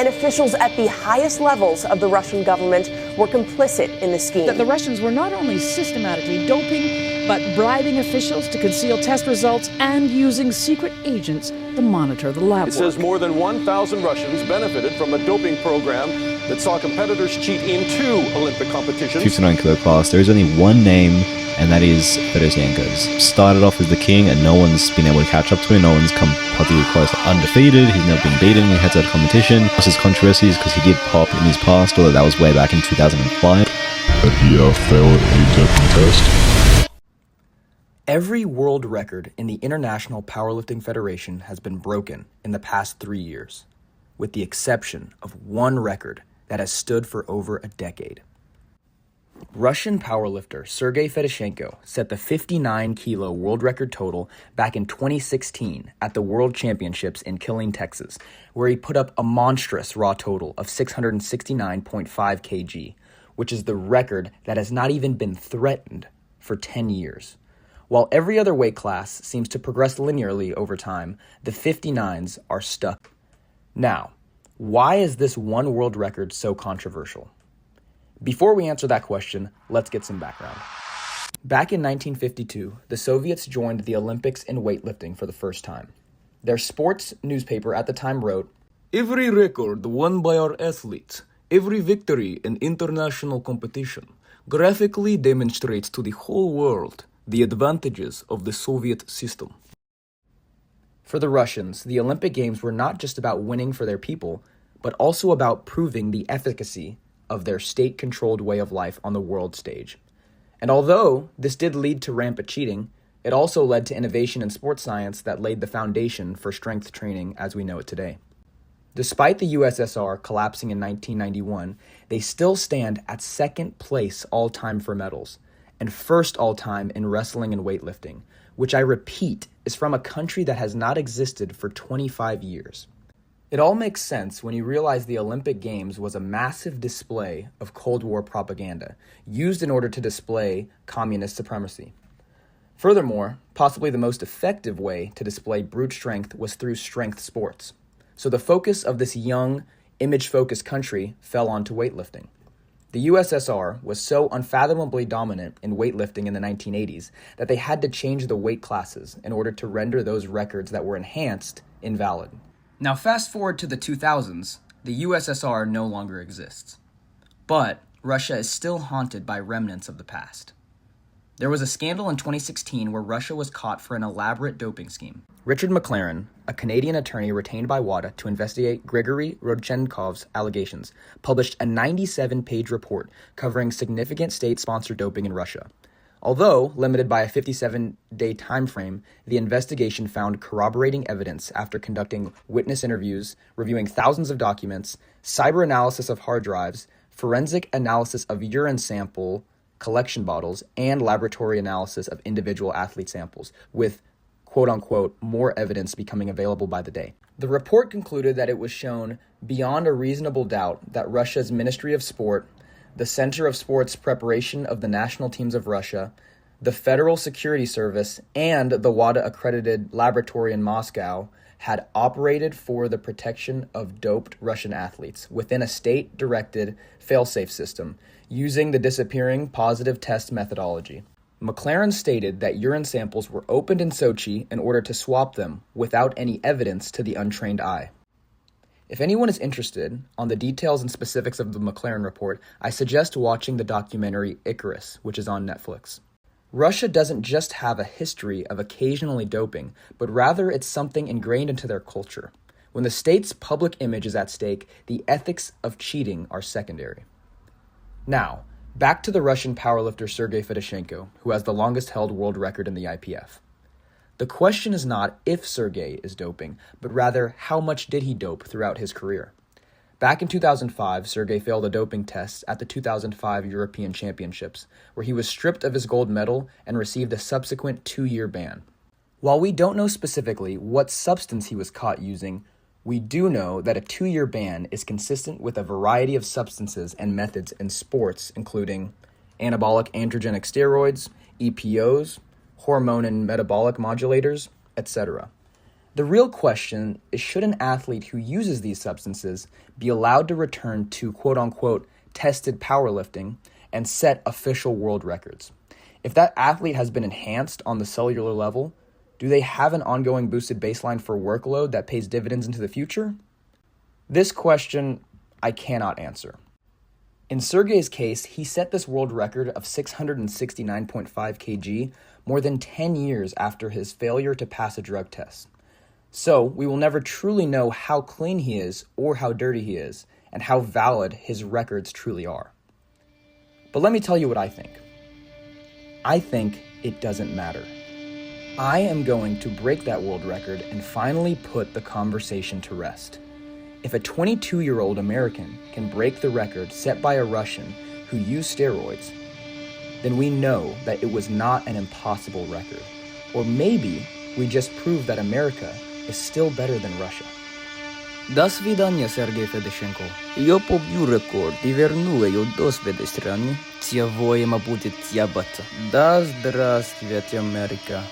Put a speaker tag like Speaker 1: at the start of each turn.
Speaker 1: and officials at the highest levels of the Russian government were complicit in the scheme.
Speaker 2: The Russians were not only systematically doping, but bribing officials to conceal test results and using secret agents to monitor the lab work.
Speaker 3: It says more than 1,000 Russians benefited from a doping program that saw competitors cheat in 2 Olympic competitions.
Speaker 4: 59 kilo class, there is only one name, and that is Fedosienko's. Started off as the king, and no one's been able to catch up to him. No one's come particularly close. Undefeated, he's never been beaten when he heads out of competition. Plus his controversies, because he did pop in his past, although that was way back in 2005.
Speaker 5: That he failed a doping test.
Speaker 6: Every world record in the International Powerlifting Federation has been broken in the past 3 years, with the exception of one record that has stood for over a decade. Russian powerlifter Sergey Fedosienko set the 59-kilo world record total back in 2016 at the World Championships in Killeen, Texas, where he put up a monstrous raw total of 669.5 kg, which is the record that has not even been threatened for 10 years. While every other weight class seems to progress linearly over time, the 59s are stuck. Now, why is this one world record so controversial? Before we answer that question, let's get some background. Back in 1952, the Soviets joined the Olympics in weightlifting for the first time. Their sports newspaper at the time wrote, "Every record won by our athletes, every victory in international competition, graphically demonstrates to the whole world the advantages of the Soviet system." For the Russians, the Olympic Games were not just about winning for their people, but also about proving the efficacy of their state-controlled way of life on the world stage. And although this did lead to rampant cheating, it also led to innovation in sports science that laid the foundation for strength training as we know it today. Despite the USSR collapsing in 1991, they still stand at second place all-time for medals, and first all-time in wrestling and weightlifting, which I repeat is from a country that has not existed for 25 years. It all makes sense when you realize the Olympic Games was a massive display of Cold War propaganda, used in order to display communist supremacy. Furthermore, possibly the most effective way to display brute strength was through strength sports. So the focus of this young, image-focused country fell onto weightlifting. The USSR was so unfathomably dominant in weightlifting in the 1980s that they had to change the weight classes in order to render those records that were enhanced invalid. Now fast forward to the 2000s, the USSR no longer exists. But Russia is still haunted by remnants of the past. There was a scandal in 2016 where Russia was caught for an elaborate doping scheme. Richard McLaren, a Canadian attorney retained by WADA to investigate Grigory Rodchenkov's allegations, published a 97-page report covering significant state-sponsored doping in Russia. Although limited by a 57-day time frame, the investigation found corroborating evidence after conducting witness interviews, reviewing thousands of documents, cyber analysis of hard drives, forensic analysis of urine sample collection bottles, and laboratory analysis of individual athlete samples, with quote-unquote more evidence becoming available by the day. The report concluded that it was shown beyond a reasonable doubt that Russia's Ministry of Sport, the Center of Sports Preparation of the National Teams of Russia, the Federal Security Service, and the WADA-accredited laboratory in Moscow had operated for the protection of doped Russian athletes within a state-directed fail-safe system using the disappearing positive test methodology. McLaren stated that urine samples were opened in Sochi in order to swap them without any evidence to the untrained eye. If anyone is interested on the details and specifics of the McLaren report, I suggest watching the documentary Icarus, which is on Netflix. Russia doesn't just have a history of occasionally doping, but rather it's something ingrained into their culture. When the state's public image is at stake, the ethics of cheating are secondary. Now, back to the Russian powerlifter Sergey Fedosienko, who has the longest held world record in the IPF. The question is not if Sergey is doping, but rather how much did he dope throughout his career. Back in 2005, Sergey failed a doping test at the 2005 European Championships, where he was stripped of his gold medal and received a subsequent 2-year ban. While we don't know specifically what substance he was caught using, we do know that a 2-year ban is consistent with a variety of substances and methods in sports, including anabolic androgenic steroids, EPOs, hormone and metabolic modulators, etc. The real question is, should an athlete who uses these substances be allowed to return to quote-unquote tested powerlifting and set official world records? If that athlete has been enhanced on the cellular level, do they have an ongoing boosted baseline for workload that pays dividends into the future? This question I cannot answer. In Sergey's case, he set this world record of 669.5 kg more than 10 years after his failure to pass a drug test. So we will never truly know how clean he is or how dirty he is and how valid his records truly are. But let me tell you what I think. I think it doesn't matter. I am going to break that world record and finally put the conversation to rest. If a 22-year-old American can break the record set by a Russian who used steroids, then we know that it was not an impossible record. Or maybe we just proved that America is still better than Russia.
Speaker 7: До свидания, Sergey Fedosienko. Я побью рекорд и верну ее до следующей страны. Всего им будет ябаться. Да здравствует Америка.